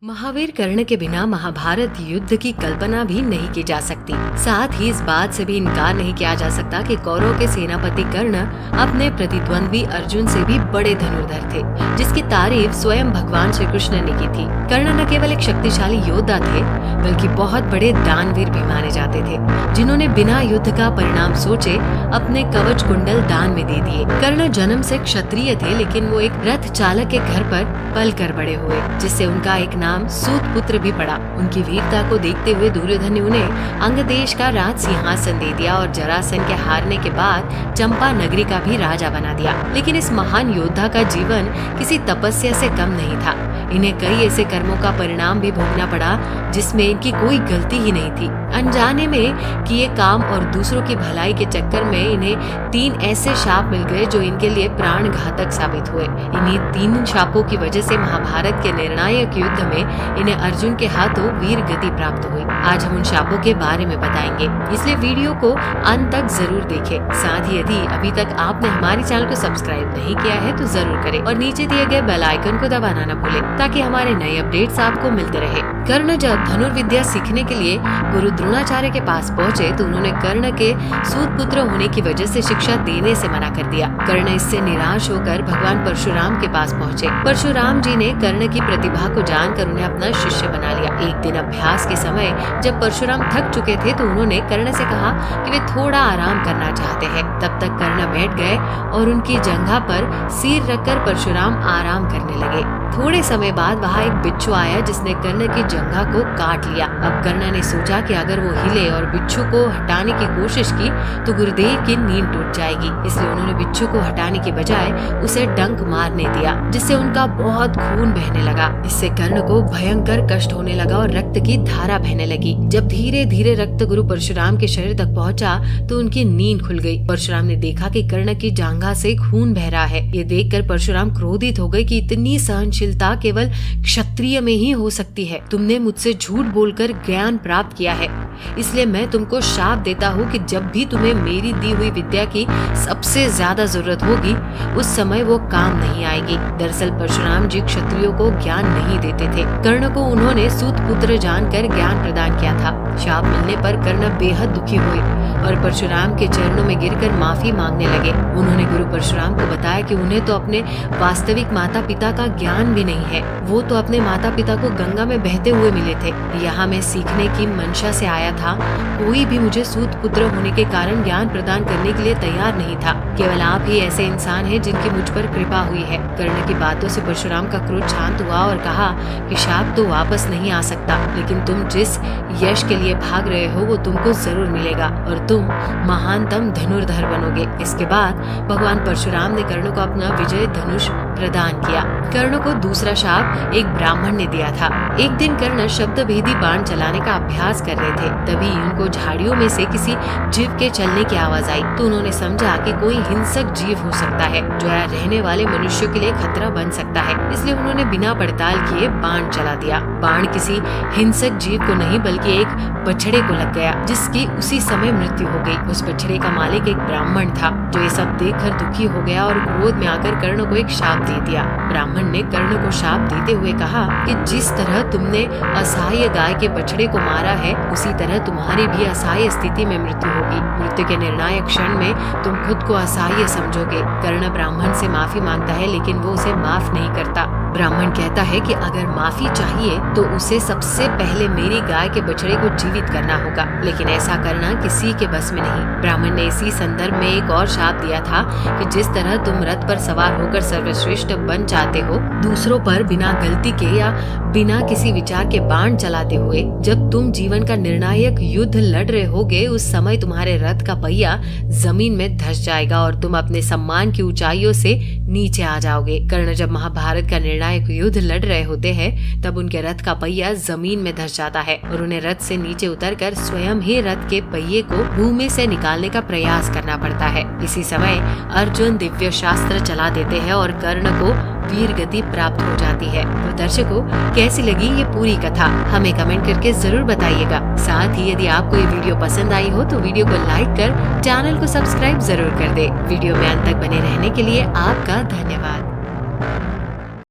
महावीर कर्ण के बिना महाभारत युद्ध की कल्पना भी नहीं की जा सकती। साथ ही इस बात से भी इनकार नहीं किया जा सकता कि कौरव के सेनापति कर्ण अपने प्रतिद्वंद्वी अर्जुन से भी बड़े धनुर्धर थे, जिसकी तारीफ स्वयं भगवान श्री कृष्ण ने की थी। कर्ण न केवल एक शक्तिशाली योद्धा थे, बल्कि बहुत बड़े दानवीर भी माने जाते थे, जिन्होंने बिना युद्ध का परिणाम सोचे अपने कवच कुंडल दान में दे दिए। कर्ण जन्म से क्षत्रिय थे, लेकिन वो एक रथ चालक के घर पर पल कर बड़े हुए, जिससे उनका एक नाम सूत पुत्र भी पड़ा। उनकी वीरता को देखते हुए दुर्योधन ने उन्हें अंग देश का राज सिंहासन दे दिया और जरासन के हारने के बाद चंपा नगरी का भी राजा बना दिया। लेकिन इस महान योद्धा का जीवन किसी तपस्या से कम नहीं था। इन्हें कई ऐसे कर्मों का परिणाम भी भोगना पड़ा जिसमें इनकी कोई गलती ही नहीं थी। अनजाने में किए काम और दूसरों की भलाई के चक्कर में इन्हें 3 ऐसे शाप मिल गए जो इनके लिए प्राण घातक साबित हुए। इन्हीं 3 शापों की वजह से महाभारत के निर्णायक युद्ध में इन्हें अर्जुन के हाथों वीर गति प्राप्त हुई। आज हम उन शापों के बारे में बताएंगे, इसलिए वीडियो को अंत तक जरूर देखें। साथ ही यदि अभी तक आपने हमारे चैनल को सब्सक्राइब नहीं किया है तो जरूर करें और नीचे दिए गए बेल आइकन को दबाना न भूलें, ताकि हमारे नए अपडेट्स आपको मिलते रहे। कर्ण जब धनुर्विद्या सीखने के लिए गुरु द्रोणाचार्य के पास पहुँचे तो उन्होंने कर्ण के सूत पुत्र होने की वजह से शिक्षा देने से मना कर दिया। कर्ण इससे निराश होकर भगवान परशुराम के पास पहुँचे। परशुराम जी ने कर्ण की प्रतिभा को जानकर उन्हें अपना शिष्य बना लिया। एक दिन अभ्यास के समय जब परशुराम थक चुके थे तो उन्होंने कर्ण से कहा कि वे थोड़ा आराम करना चाहते हैं। तब तक कर्ण बैठ गए और उनकी जंघा पर सिर रखकर परशुराम आराम करने लगे। थोड़े समय बाद वहाँ एक बिच्छू आया जिसने कर्ण की जंघा को काट लिया। अब कर्ण ने सोचा कि अगर वो हिले और बिच्छू को हटाने की कोशिश की तो गुरुदेव की नींद टूट जाएगी, इसलिए उन्होंने बिच्छू को हटाने के बजाय उसे डंक मारने दिया, जिससे उनका बहुत खून बहने लगा। इससे कर्ण को भयंकर कष्ट होने लगा और रक्त की धारा बहने लगी। जब धीरे धीरे रक्त गुरु परशुराम के शरीर तक पहुंचा तो उनकी नींद खुल गई। परशुराम ने देखा कि कर्ण की जांघा से खून बह रहा है। ये देखकर परशुराम क्रोधित हो गए कि इतनी सहनशीलता केवल क्षत्रिय में ही हो सकती है। तुमने मुझसे झूठ बोलकर ज्ञान प्राप्त किया है, इसलिए मैं तुमको शाप देता हूँ कि जब भी तुम्हें मेरी दी हुई विद्या की सबसे ज्यादा जरूरत होगी उस समय वो काम नहीं आएगी। दरअसल परशुराम जी क्षत्रियों को ज्ञान नहीं देते थे। कर्ण को उन्होंने सूत पुत्र जानकर ज्ञान प्रदान किया था। शाप मिलने पर कर्ण बेहद दुखी हुए और परशुराम के चरणों में गिरकर माफी मांगने लगे। उन्होंने गुरु परशुराम को बताया कि उन्हें तो अपने वास्तविक माता पिता का ज्ञान भी नहीं है। वो तो अपने माता पिता को गंगा में बहते हुए मिले थे। यहाँ मैं सीखने की मंशा से आया था। कोई भी मुझे सूत पुत्र होने के कारण ज्ञान प्रदान करने के लिए तैयार नहीं था। केवल आप ही ऐसे इंसान हैं जिनकी मुझ पर कृपा हुई है। कर्ण की बातों से परशुराम का क्रोध शांत हुआ और कहा कि शाप तो वापस नहीं आ सकता, लेकिन तुम जिस यश के लिए भाग रहे हो वो तुमको जरूर मिलेगा और तुम महानतम धनुर्धर बनोगे। इसके बाद भगवान परशुराम ने कर्ण को अपना विजय धनुष प्रदान किया। कर्ण को दूसरा शाप एक ब्राह्मण ने दिया था। एक दिन कर्ण शब्द भेदी बाण चलाने का अभ्यास कर रहे थे, तभी उनको झाड़ियों में से किसी जीव के चलने की आवाज आई तो उन्होंने समझा कि कोई हिंसक जीव हो सकता है जो यहाँ रहने वाले मनुष्यों के लिए खतरा बन सकता है। इसलिए उन्होंने बिना पड़ताल किए बाण चला दिया। बाण किसी हिंसक जीव को नहीं बल्कि एक बछड़े को लग गया, जिसकी उसी समय मृत्यु हो गई। उस बछड़े का मालिक एक ब्राह्मण था जो ये सब देखकर दुखी हो गया और क्रोध में आकर कर्ण को एक शाप दे दिया। ब्राह्मण ने कर्ण को शाप देते हुए कहा कि जिस तरह तुमने असहाय गाय के बछड़े को मारा है उसी तरह तुम्हारी भी असहाय स्थिति में मृत्यु होगी। मृत्यु के निर्णायक क्षण में तुम खुद को असहाय समझोगे। कर्ण ब्राह्मण से माफी मांगता है, लेकिन वो उसे माफ नहीं करता। ब्राह्मण कहता है कि अगर माफी चाहिए तो उसे सबसे पहले मेरी गाय के बछड़े को जीवित करना होगा, लेकिन ऐसा करना किसी के बस में नहीं। ब्राह्मण ने इसी संदर्भ में एक और शाप दिया था कि जिस तरह तुम रथ पर सवार होकर सर्वश्रेष्ठ बन जाते हो, दूसरों पर बिना गलती के या बिना किसी विचार के बाण चलाते हुए जब तुम जीवन का निर्णायक युद्ध लड़ रहे होगे उस समय तुम्हारे रथ का पहिया जमीन में धंस जाएगा और तुम अपने सम्मान की ऊंचाइयों से नीचे आ जाओगे। कर्ण जब महाभारत का निर्णायक युद्ध लड़ रहे होते हैं तब उनके रथ का पहिया जमीन में धंस जाता है और उन्हें रथ से नीचे उतरकर स्वयं ही रथ के पहिए को भूमि से निकालने का प्रयास करना पड़ता है। इसी समय अर्जुन दिव्य शास्त्र चला देते हैं और कर्ण को वीर गति प्राप्त हो जाती है। तो दर्शकों, कैसी लगी ये पूरी कथा हमें कमेंट करके जरूर बताइएगा। साथ ही यदि आपको ये वीडियो पसंद आई हो तो वीडियो को लाइक कर चैनल को सब्सक्राइब जरूर कर दे। वीडियो में अंत तक बने रहने के लिए आपका धन्यवाद।